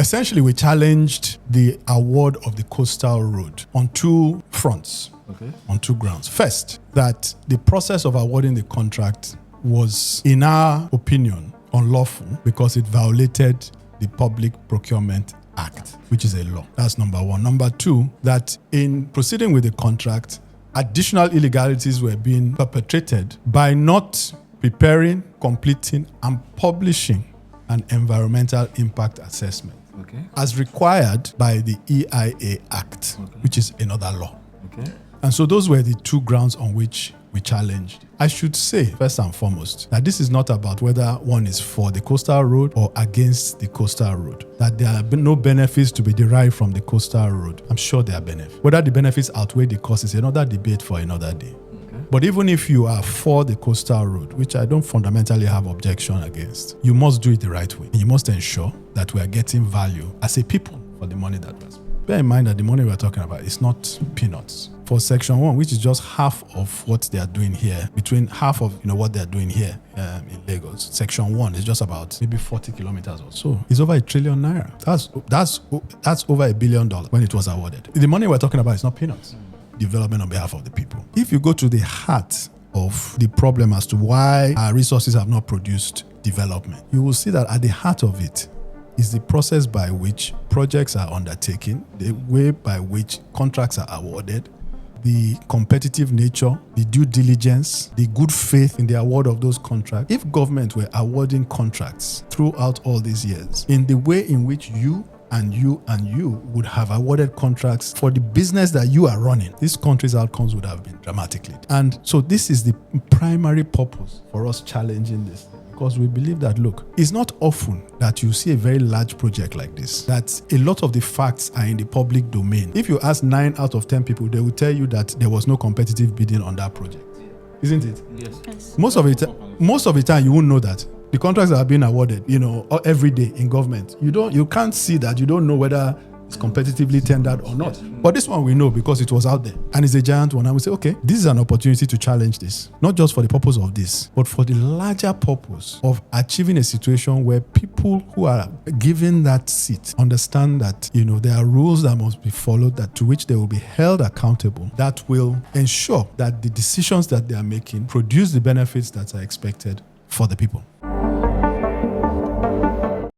Essentially, we challenged the award of the coastal road on two fronts, on two grounds. First, that the process of awarding the contract was, in our opinion, unlawful because it violated the Public Procurement Act, which is a law. That's number one. Number two, that in proceeding with the contract, additional illegalities were being perpetrated by not preparing, completing, and publishing an environmental impact assessment as required by the EIA Act, which is another law. And so those were the two grounds on which we challenged. I should say, first and foremost, that this is not about whether one is for the coastal road or against the coastal road. That there are no benefits to be derived from the coastal road. I'm sure there are benefits. Whether the benefits outweigh the cost is another debate for another day. But even if you are for the coastal road, which I don't fundamentally have objection against, you must do it the right way. And you must ensure that we are getting value as a people for the money that we're spending. Bear in mind that the money we're talking about is not peanuts. For Section 1, which is just half of what they are doing here, between half of what they are doing here in Lagos, Section 1 is just about maybe 40 kilometers or so. It's over 1 trillion naira. That's over $1 billion when it was awarded. The money we're talking about is not peanuts. Development on behalf of the people. If you go to the heart of the problem as to why our resources have not produced development, you will see that at the heart of it is the process by which projects are undertaken, the way by which contracts are awarded, the competitive nature, the due diligence, the good faith in the award of those contracts. If government were awarding contracts throughout all these years in the way in which you would have awarded contracts for the business that you are running, this country's outcomes would have been dramatically. And so this is the primary purpose for us challenging this. Because we believe that, look, it's not often that you see a very large project like this, that a lot of the facts are in the public domain. If you ask 9 out of 10 people, they will tell you that there was no competitive bidding on that project. Isn't it? Yes. Most of the time, you won't know that. The contracts that are being awarded, every day in government, you can't see that. You don't know whether it's competitively tendered or not. But this one we know because it was out there. And it's a giant one. And we say, okay, this is an opportunity to challenge this. Not just for the purpose of this, but for the larger purpose of achieving a situation where people who are given that seat understand that, there are rules that must be followed, that to which they will be held accountable, that will ensure that the decisions that they are making produce the benefits that are expected for the people.